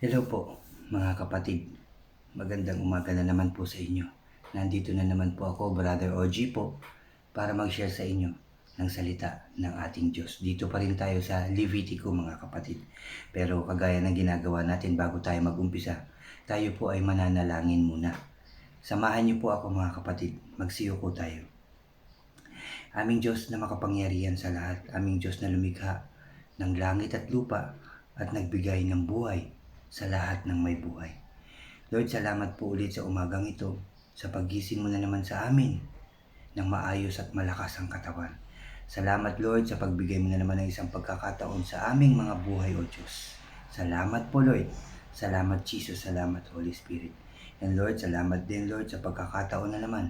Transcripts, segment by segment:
Hello po mga kapatid, magandang umaga na naman po sa inyo. Nandito na naman po ako, Brother OG po, para mag-share sa inyo ng salita ng ating Diyos. Dito pa rin tayo sa Levitico mga kapatid. Pero kagaya ng ginagawa natin bago tayo mag-umpisa, tayo po ay mananalangin muna. Samahan niyo po ako mga kapatid, magsiyoko tayo. Aming Diyos na makapangyarihan sa lahat, aming Diyos na lumikha ng langit at lupa at nagbigay ng buhay sa lahat ng may buhay. Lord, salamat po ulit sa umagang ito, sa paggising mo na naman sa amin ng maayos at malakas ang katawan. Salamat Lord sa pagbigay mo na naman ng isang pagkakataon sa aming mga buhay, O Diyos. Salamat po Lord. Salamat Jesus, salamat Holy Spirit. And Lord, salamat din Lord sa pagkakataon na naman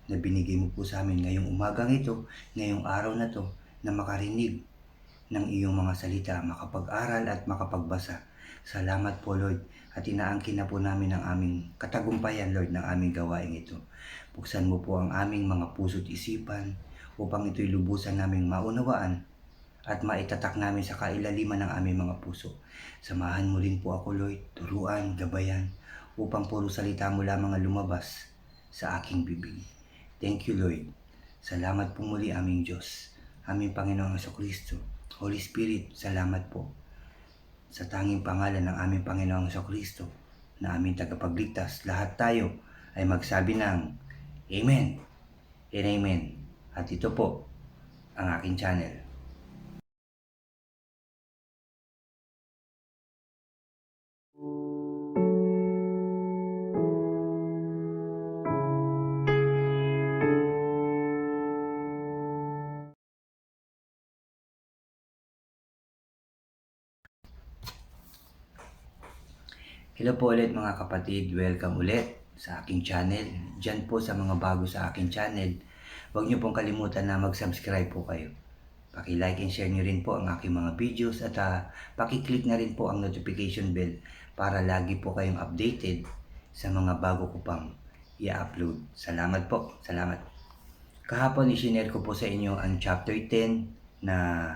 na binigay mo po sa amin ngayong umagang ito, ngayong araw na to, na makarinig ng iyong mga salita, makapag-aral at makapagbasa. Salamat po Lord, at inaangkin na po namin ang aming katagumpayan Lord ng aming gawain ito. Buksan mo po ang aming mga puso't isipan upang ito'y lubusan naming maunawaan at maitatak namin sa kailaliman ng aming mga puso. Samahan mo rin po ako Lord, turuan, gabayan, upang puro salita mo lamang ang lumabas sa aking bibig. Thank you Lord. Salamat po muli aming Diyos, aming Panginoong Jesucristo. Holy Spirit, salamat po sa tanging pangalan ng aming Panginoong Jesucristo na aming tagapagligtas. Lahat tayo ay magsabi ng Amen and Amen. At ito po ang aking channel. Hello po ulit mga kapatid, welcome ulit sa aking channel. Diyan po sa mga bago sa aking channel, huwag niyo pong kalimutan na mag-subscribe po kayo. Paki-like and share niyo rin po ang aking mga videos at paki-click na rin po ang notification bell para lagi po kayong updated sa mga bago ko pang i-upload. Salamat po, salamat. Kahapon isinare ko po sa inyo ang chapter 10 na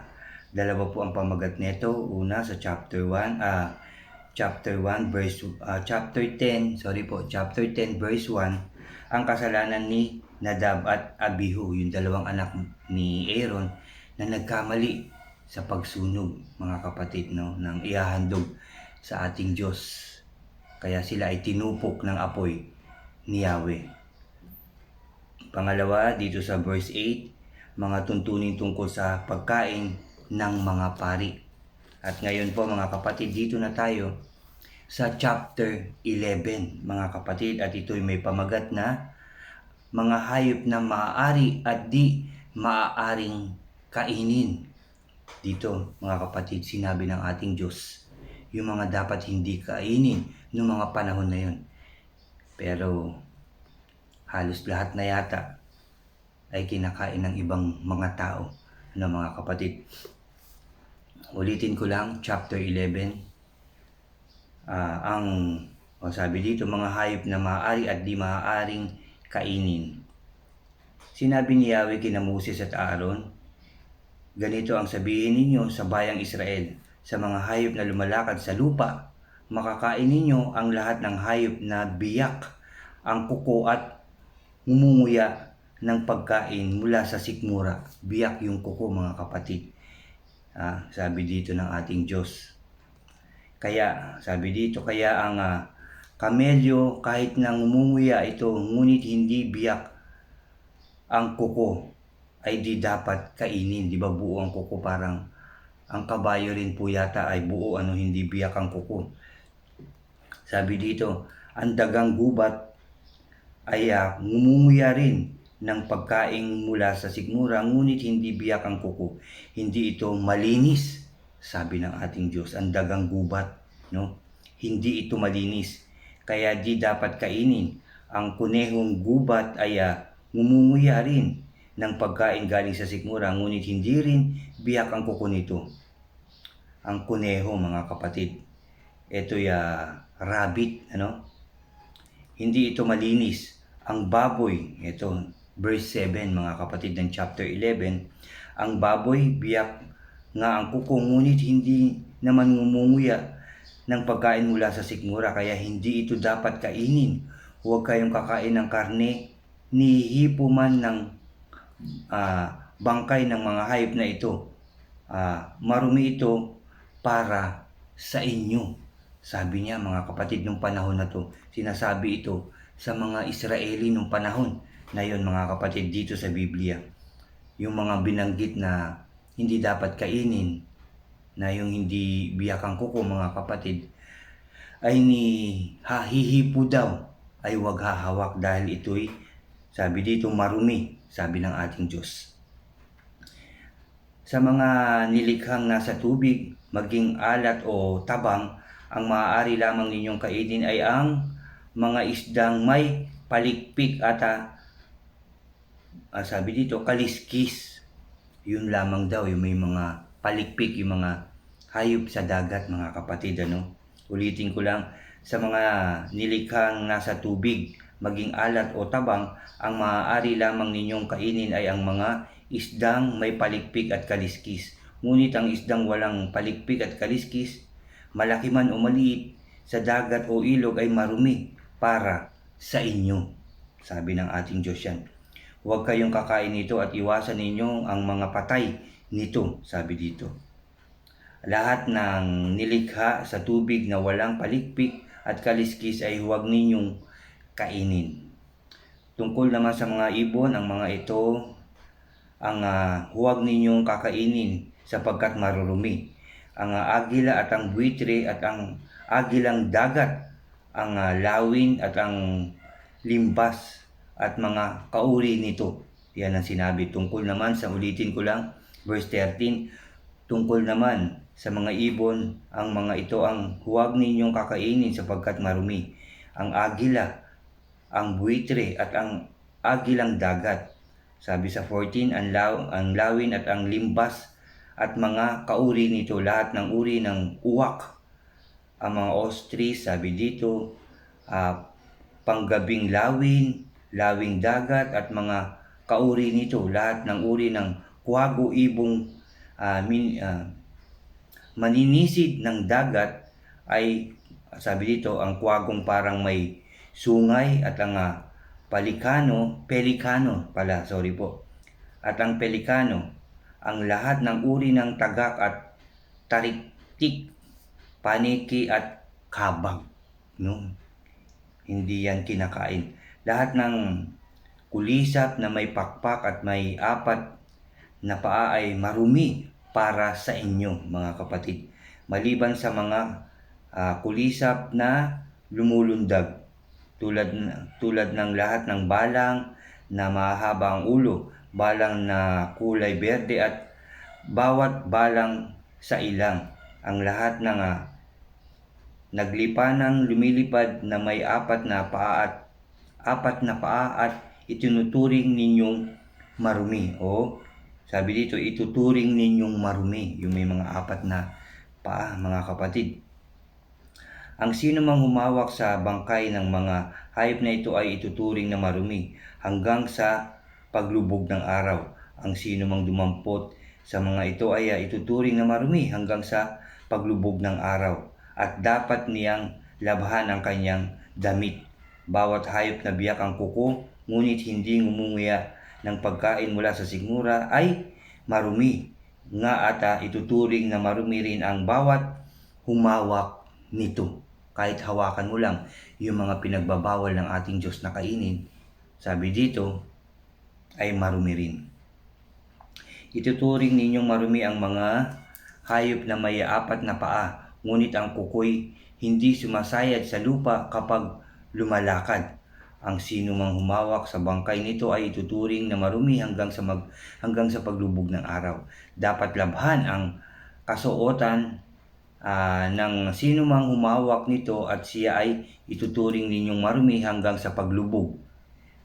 dalawa po ang pamagat nito. Una sa chapter 1, chapter 10 verse 1, ang kasalanan ni Nadab at Abihu, yung dalawang anak ni Aaron na nagkamali sa pagsunog mga kapatid ng ihahandog sa ating Diyos. Kaya sila ay tinupok ng apoy ni Yahweh. Pangalawa, dito sa verse 8, mga tuntunin tungkol sa pagkain ng mga pari. At ngayon po mga kapatid, dito na tayo sa chapter 11 mga kapatid, at ito'y may pamagat na mga hayop na maaari at di maaaring kainin. Dito mga kapatid, sinabi ng ating Diyos yung mga dapat hindi kainin noong mga panahon na yun. Pero halos lahat na yata ay kinakain ng ibang mga tao mga kapatid. Ulitin ko lang, chapter 11, sabi dito, mga hayop na maaari at di maaaring kainin. Sinabi ni Yahweh kina Moses at Aaron, ganito ang sabihin ninyo sa bayang Israel, sa mga hayop na lumalakad sa lupa, makakain ninyo ang lahat ng hayop na biyak ang kuko at mumunguya ng pagkain mula sa sikmura. Biyak yung kuko mga kapatid. Sabi dito ng ating Diyos. Kaya, sabi dito, kaya ang kamelyo kahit na ngumunguya ito, ngunit hindi biyak ang kuko, ay di dapat kainin. Di ba buo ang kuko? Parang ang kabayo rin po yata ay buo, hindi biyak ang kuko. Sabi dito, ang dagang gubat ay ngumunguya rin ng pagkain mula sa sikmura, ngunit hindi biyak ang kuko. Hindi ito malinis, sabi ng ating Diyos. Ang dagang gubat, hindi ito malinis, kaya di dapat kainin. Ang kunehong gubat ay ngumunguya rin ng pagkain galing sa sikmura, ngunit hindi rin biyak ang kuko nito. Ang kuneho mga kapatid, ito'y rabbit, hindi ito malinis. Ang baboy, ito verse 7 mga kapatid ng chapter 11, ang baboy biyak nga ang kuko, ngunit hindi naman ngumunguya ng pagkain mula sa sikmura, kaya hindi ito dapat kainin. Huwag kayong kakain ng karne, ni hipo man ng bangkay ng mga hayop na ito. Marumi ito para sa inyo. Sabi niya, mga kapatid, nung panahon na to, sinasabi ito sa mga Israeli nung panahon na yun, mga kapatid, dito sa Biblia. Yung mga binanggit na hindi dapat kainin, na yung hindi biyakang kuko, mga kapatid, ay hihipo daw, ay huwag hahawak dahil ito'y, sabi dito, marumi, sabi ng ating Diyos. Sa mga nilikhang nasa tubig, maging alat o tabang, ang maaari lamang ninyong kainin ay ang mga isdang may palikpik at sabi dito, kaliskis. Yun lamang daw, yung may mga palikpik, yung mga hayop sa dagat, mga kapatid. Ulitin ko lang, sa mga nilikhang nasa tubig, maging alat o tabang, ang maaari lamang ninyong kainin ay ang mga isdang may palikpik at kaliskis. Ngunit ang isdang walang palikpik at kaliskis, malaki man o maliit, sa dagat o ilog ay marumi para sa inyo. Sabi ng ating Diyos yan. Huwag kayong kakain nito at iwasan ninyo ang mga patay nito, sabi dito. Lahat ng nilikha sa tubig na walang palikpik at kaliskis ay huwag ninyong kainin. Tungkol naman sa mga ibon, ang mga ito, ang huwag ninyong kakainin sapagkat marurumi. Ang agila at ang buitre at ang agilang dagat, ang lawin at ang limbas at mga kauri nito. Yan ang sinabi. Tungkol naman sa, ulitin ko lang, verse 13, tungkol naman sa mga ibon, ang mga ito ang huwag ninyong kakainin sapagkat marumi. Ang agila, ang buitre at ang agilang dagat. Sabi sa 14, ang lawin at ang limbas at mga kauri nito, lahat ng uri ng uwak. Ang mga ostrich, sabi dito, panggabing lawing dagat at mga kauri nito, lahat ng uri ng kuwago, ibong, maninisid ng dagat ay, sabi dito, ang kuwagong parang may sungay at ang pelikano, at ang pelikano, ang lahat ng uri ng tagak at tariktik, paniki at kabag. Hindi yan kinakain. Lahat ng kulisap na may pakpak at may apat na paa ay marumi para sa inyo, mga kapatid. Maliban sa mga kulisap na lumulundag, tulad ng lahat ng balang na mahaba ang ulo, balang na kulay berde at bawat balang sa ilang, ang lahat ng naglipanang lumilipad na may apat na paa at itinuturing ninyong marumi. Sabi dito, ituturing ninyong marumi, yung may mga apat na paa, mga kapatid. Ang sino mang humawak sa bangkay ng mga hayop na ito ay ituturing na marumi hanggang sa paglubog ng araw. Ang sino mang dumampot sa mga ito ay ituturing na marumi hanggang sa paglubog ng araw. At dapat niyang labhan ang kanyang damit. Bawat hayop na biyak ang kuko, ngunit hindi ngumunguya ng pagkain mula sa sikmura ay marumi. Nga ata ituturing na marumi rin ang bawat humawak nito. Kahit hawakan mo lang yung mga pinagbabawal ng ating Diyos na kainin, sabi dito, ay marumi rin. Ituturing ninyong marumi ang mga hayop na may apat na paa, ngunit ang kuko'y hindi sumasayad sa lupa kapag lumalakad. Ang sino mang humawak sa bangkay nito ay ituturing na marumi hanggang sa paglubog ng araw. Dapat labhan ang kasuotan ng sino mang humawak nito at siya ay ituturing ninyong marumi hanggang sa paglubog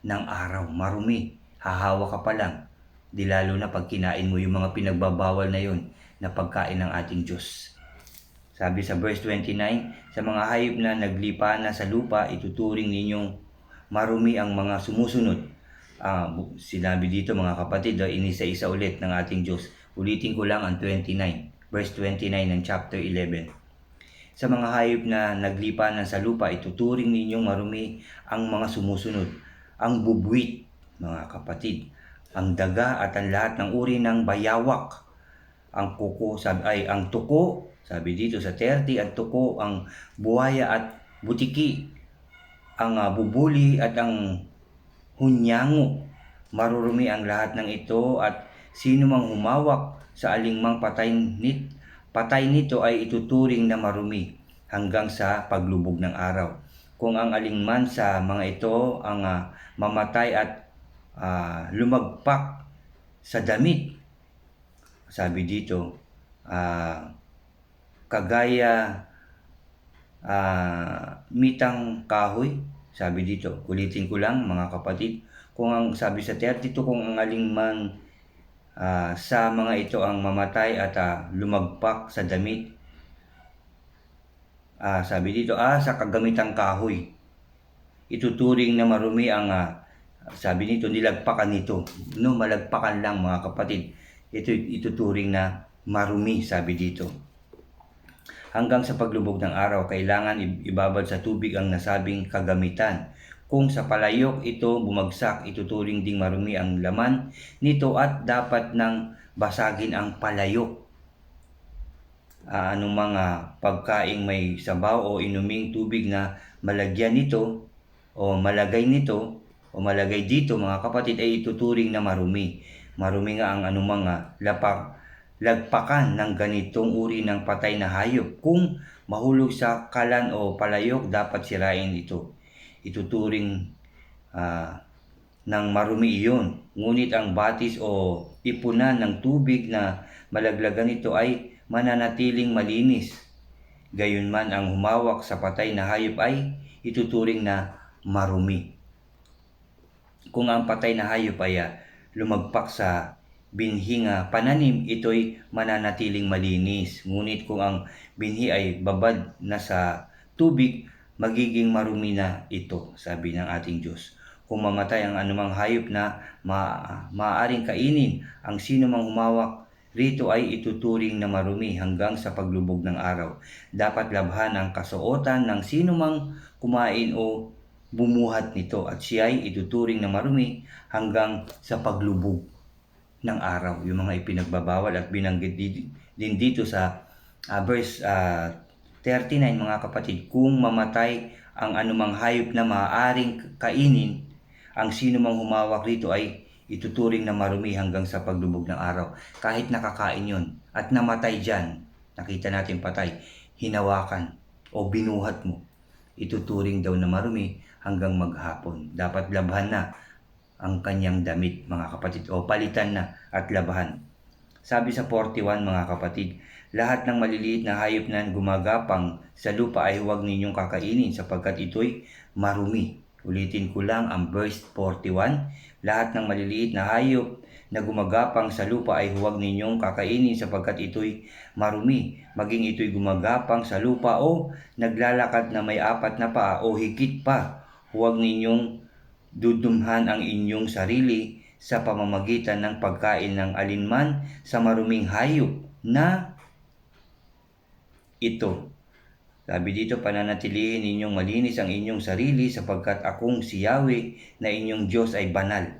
ng araw. Marumi, hahawa ka pa lang. Di lalo na pag kinain mo yung mga pinagbabawal na yun na pagkain ng ating Diyos. Sabi sa verse 29, sa mga hayop na naglipa na sa lupa, ituturing ninyong marumi ang mga sumusunod. Sinabi dito, mga kapatid, inisa-isa ulit ng ating Diyos. Ulitin ko lang ang 29, verse 29 ng chapter 11. sa mga hayop na naglipanan sa lupa, ituturing ninyong marumi ang mga sumusunod. Ang bubwit, mga kapatid, ang daga at ang lahat ng uri ng bayawak. Ang kuko, ang tuko, sabi dito sa 30, ang tuko, ang buhaya at butiki, ang bubuli at ang hunyango. Marurumi ang lahat ng ito, at sino mang humawak sa alingmang patay nito ay ituturing na marumi hanggang sa paglubog ng araw. Kung ang alingman sa mga ito ang mamatay at lumagpak sa damit, sabi dito, kagaya mitang kahoy, sabi dito, ulitin ko lang mga kapatid, kung ang sabi sa 32, kung ang alingman sa mga ito ang mamatay at lumagpak sa damit, sabi dito, sa kagamitang kahoy, ituturing na marumi ang sabi nito, nilagpakan nito. No, malagpakan lang mga kapatid, ituturing na marumi, sabi dito. Hanggang sa paglubog ng araw, kailangan ibabad sa tubig ang nasabing kagamitan. Kung sa palayok ito bumagsak, ituturing ding marumi ang laman nito at dapat nang basagin ang palayok. Anong mga pagkaing may sabaw o inuming tubig na malagyan nito o malagay nito o malagay dito, mga kapatid, ay ituturing na marumi. Marumi nga ang anumang lagpakan ng ganitong uri ng patay na hayop. Kung mahulog sa kalan o palayok, dapat sirain ito. Ituturing ng marumi iyon. Ngunit ang batis o ipunan ng tubig na malaglagan nito ay mananatiling malinis. Gayunman ang humawak sa patay na hayop ay ituturing na marumi. Kung ang patay na hayop ay lumagpak sa binhing pananim, ito'y mananatiling malinis. Ngunit kung ang binhi ay babad na sa tubig, magiging marumi na ito, sabi ng ating Diyos. Kung mamatay ang anumang hayop na maaaring kainin, ang sino mang humawak rito ay ituturing na marumi hanggang sa paglubog ng araw. Dapat labhan ang kasuotan ng sino mang kumain o bumuhat nito, at siya ay ituturing na marumi hanggang sa paglubog ng araw. Yung mga ipinagbabawal at binanggit din dito sa verse 39, mga kapatid, kung mamatay ang anumang hayop na maaaring kainin, ang sino mang humawak rito ay ituturing na marumi hanggang sa paglubog ng araw. Kahit nakakain yon at namatay dyan, nakita natin patay, hinawakan o binuhat mo, ituturing daw na marumi hanggang maghapon. Dapat labhan na ang kanyang damit, mga kapatid, o palitan na at labhan. Sabi sa 41, mga kapatid, lahat ng maliliit na hayop na gumagapang sa lupa ay huwag ninyong kakainin sapagkat ito'y marumi. Ulitin ko lang ang verse 41. Lahat ng maliliit na hayop na gumagapang sa lupa ay huwag ninyong kakainin sapagkat ito'y marumi. Maging ito'y gumagapang sa lupa o naglalakad na may 4 na paa o higit pa, huwag ninyong dudumhan ang inyong sarili sa pamamagitan ng pagkain ng alinman sa maruming hayop na ito. Sabi dito, pananatilihin ninyong malinis ang inyong sarili sapagkat akong si Yahweh na inyong Diyos ay banal.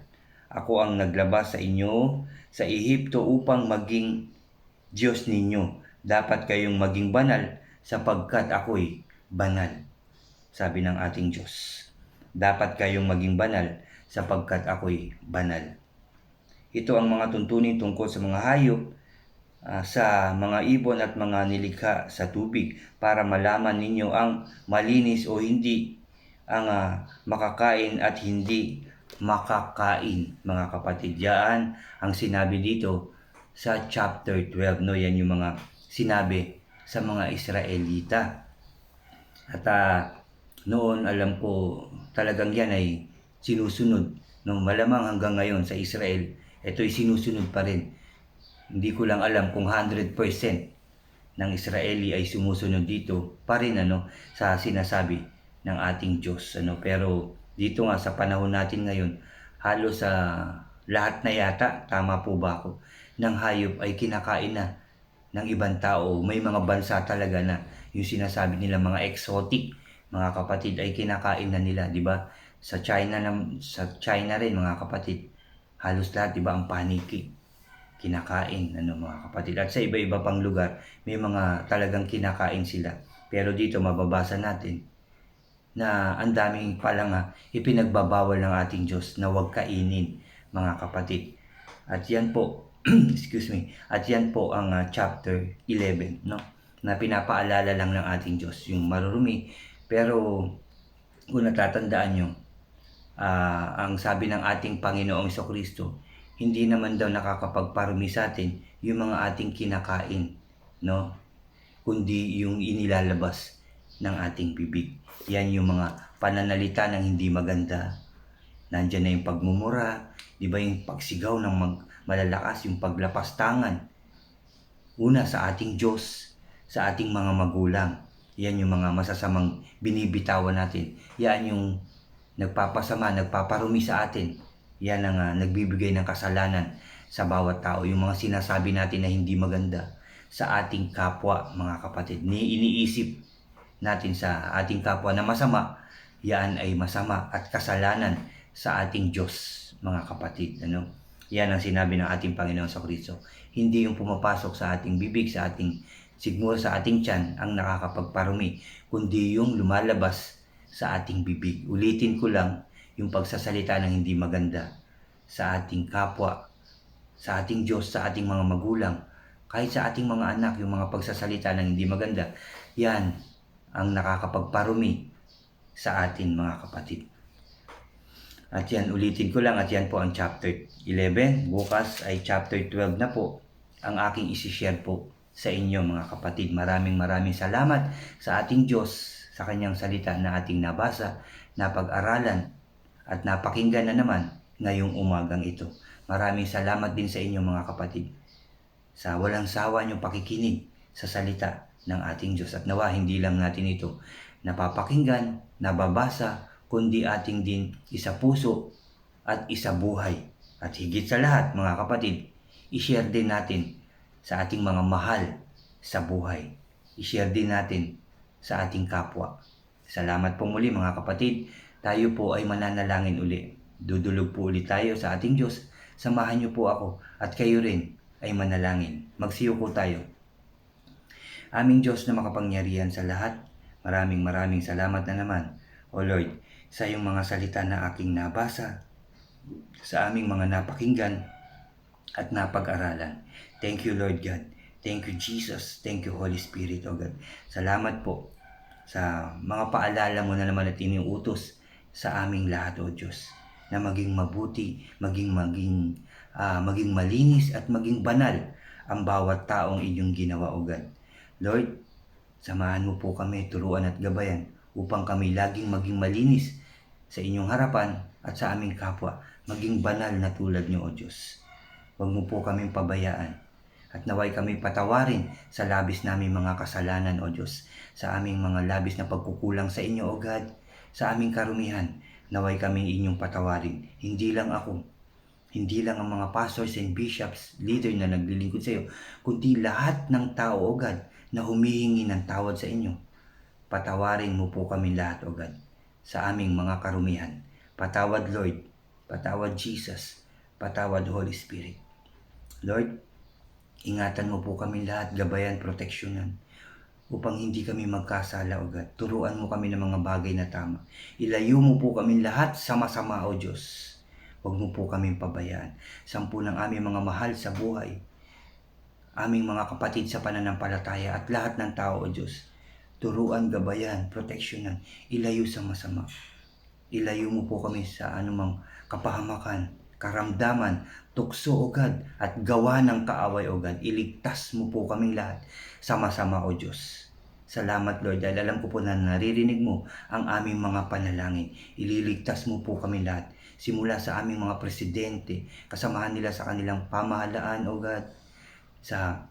Ako ang naglabas sa inyo sa Ehipto upang maging Diyos ninyo. Dapat kayong maging banal sapagkat ako'y banal. Sabi ng ating Diyos. Dapat kayong maging banal sapagkat ako'y banal. Ito ang mga tuntunin tungkol sa mga hayop, sa mga ibon at mga nilikha sa tubig para malaman ninyo ang malinis o hindi, ang makakain at hindi makakain, mga kapatid. Yan ang sinabi dito sa chapter 12. No, yan yung mga sinabi sa mga Israelita. At noon alam ko talagang yan ay sinusunod. No, malamang hanggang ngayon sa Israel, ito'y sinusunod pa rin. Hindi ko lang alam kung 100% ng Israeli ay sumusunod dito pa rin sa sinasabi ng ating Diyos. Pero dito nga sa panahon natin ngayon, halos sa lahat na yata, tama po ba ako, ng hayop ay kinakain na ng ibang tao. May mga bansa talaga na yung sinasabi nila mga exotic, mga kapatid, ay kinakain na nila, di ba? Sa China rin, mga kapatid, halos lahat, di ba, ang paniki, kinakain, mga kapatid. At sa iba-iba pang lugar, may mga talagang kinakain sila. Pero dito, mababasa natin na ang daming palang ipinagbabawal ng ating Diyos na huwag kainin, mga kapatid. At yan po, excuse me, at yan po ang chapter 11, no? Na pinapaalala lang ng ating Diyos, yung marurumi. Pero kung natatandaan nyo, ang sabi ng ating Panginoong Kristo, hindi naman daw nakakapagparumi sa atin yung mga ating kinakain, no? Kundi yung inilalabas ng ating bibig. Yan yung mga pananalita ng hindi maganda. Nandyan na yung pagmumura, di ba, yung pagsigaw ng malalakas, yung paglapastangan. Una, sa ating Diyos, sa ating mga magulang. Yan yung mga masasamang binibitawan natin. Yan yung nagpapasama, nagpaparumi sa atin. Yan ang nagbibigay ng kasalanan sa bawat tao. Yung mga sinasabi natin na hindi maganda sa ating kapwa, mga kapatid. Iniisip natin sa ating kapwa na masama, yan ay masama at kasalanan sa ating Diyos, mga kapatid. Yan ang sinabi ng ating Panginoon Kristo. Hindi yung pumapasok sa ating bibig, sa ating sigmura, sa ating tiyan ang nakakapagparumi, kundi yung lumalabas sa ating bibig. Ulitin ko lang, yung pagsasalita ng hindi maganda sa ating kapwa, sa ating Diyos, sa ating mga magulang, kahit sa ating mga anak, yung mga pagsasalita ng hindi maganda, yan ang nakakapagparumi sa atin, mga kapatid. At yan, ulitin ko lang, at yan po ang chapter 11. Bukas ay chapter 12 na po ang aking isishare po sa inyo, mga kapatid. Maraming salamat sa ating Diyos, sa kanyang salita na ating nabasa, napag-aralan, at napakinggan na naman ngayong umagang ito. Maraming salamat din sa inyo, mga kapatid, sa walang sawa niyong pakikinig sa salita ng ating Diyos. At nawa, hindi lang natin ito napapakinggan, nababasa, kundi ating din isa puso at isa buhay. At higit sa lahat, mga kapatid, i-share din natin sa ating mga mahal sa buhay. I-share din natin sa ating kapwa. Salamat po muli, mga kapatid. Tayo po ay mananalangin uli. Dudulog po ulit tayo sa ating Diyos. Samahan niyo po ako at kayo rin ay manalangin. Magsiyuko tayo. Aming Diyos na makapangyarihan sa lahat, maraming salamat na naman, O Lord, sa iyong mga salita na aking nabasa, sa aming mga napakinggan at napag-aralan. Thank you, Lord God. Thank you, Jesus. Thank you, Holy Spirit, O God. Salamat po sa mga paalala mo na naman at iniutos sa aming lahat, O Diyos, na maging mabuti, maging malinis at maging banal ang bawat taong inyong ginawa, O God. Lord, samahan mo po kami, turuan at gabayan upang kami laging maging malinis sa inyong harapan at sa aming kapwa, maging banal na tulad niyo, O Diyos. Huwag mo po kaming pabayaan at naway kami patawarin sa labis naming mga kasalanan, O Diyos, sa aming mga labis na pagkukulang sa inyo, O God, sa aming karumihan, naway kami inyong patawarin. Hindi lang ako, hindi lang ang mga pastors and bishops, leader na naglilingkod sa iyo, kundi lahat ng tao, O God, na humihingi ng tawad sa inyo. Patawarin mo po kami lahat, O God, sa aming mga karumihan. Patawad, Lord. Patawad, Jesus. Patawad, Holy Spirit. Lord, ingatan mo po kami lahat, gabayan, proteksyonan, upang hindi kami magkasala, O God. Turuan mo kami ng mga bagay na tama. Ilayo mo po kami lahat sa masama, O Diyos. Huwag mo po kaming pabayaan. Sampu ng aming mga mahal sa buhay, aming mga kapatid sa pananampalataya at lahat ng tao, O Diyos. Turuan, gabayan, proteksyonan, ilayo sa masama. Ilayo mo po kami sa anumang kapahamakan, karamdaman, tukso, O God, at gawa ng kaaway, O God. Iligtas mo po kaming lahat sa masama, O Diyos. Salamat, Lord, dahil alam ko po na naririnig mo ang aming mga panalangin. Ililigtas mo po kami lahat. Simula sa aming mga presidente, kasamahan nila sa kanilang pamahalaan, O God, sa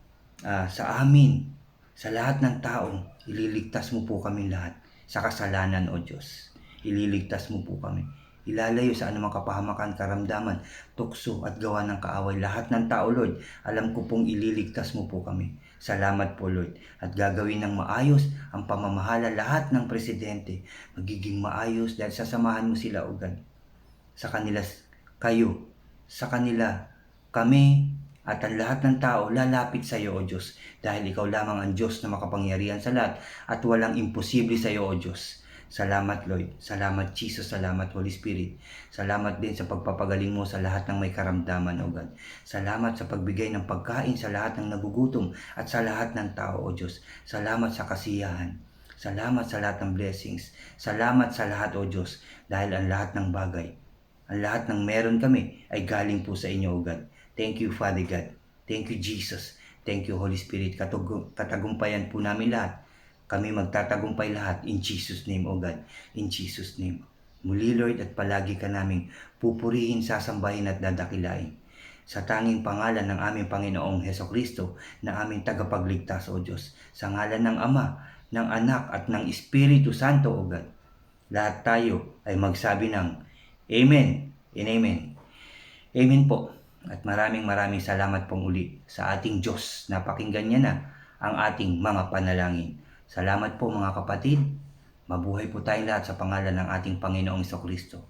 amin, sa lahat ng taong, ililigtas mo po kami lahat sa kasalanan, O Diyos. Ililigtas mo po kami. Ilalayo sa anumang kapahamakan, karamdaman, tukso at gawa ng kaaway. Lahat ng tao, Lord, alam ko pong ililigtas mo po kami. Salamat po Lord. At gagawin ng maayos ang pamamahala lahat ng presidente. Magiging maayos dahil sasamahan mo sila o God. Sa kanila kayo, sa kanila kami, at ang lahat ng tao lalapit sa iyo o Diyos. Dahil ikaw lamang ang Diyos na makapangyarihan sa lahat at walang imposible sa iyo o Diyos. Salamat Lord, salamat Jesus, salamat Holy Spirit. Salamat din sa pagpapagaling mo sa lahat ng may karamdaman o God. Salamat sa pagbigay ng pagkain sa lahat ng nagugutom at sa lahat ng tao o Diyos. Salamat sa kasiyahan. Salamat sa lahat ng blessings. Salamat sa lahat o Diyos dahil ang lahat ng bagay, ang lahat ng meron kami ay galing po sa inyo o God. Thank you Father God. Thank you Jesus. Thank you Holy Spirit. Katagumpayan po namin lahat. Kami magtatagumpay lahat in Jesus' name, O God. In Jesus' name. Muli, Lord, at palagi ka naming pupurihin, sasambahin at dadakilain. Sa tanging pangalan ng aming Panginoong Hesukristo na aming tagapagligtas, O Diyos. Sa ngalan ng Ama, ng Anak at ng Espiritu Santo, O God. Lahat tayo ay magsabi ng Amen and Amen. Amen po. At maraming salamat pong uli sa ating Diyos. Napakinggan niya na ang ating mga panalangin. Salamat po mga kapatid. Mabuhay po tayong lahat sa pangalan ng ating Panginoong Hesukristo.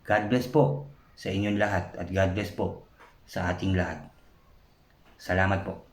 God bless po sa inyong lahat at God bless po sa ating lahat. Salamat po.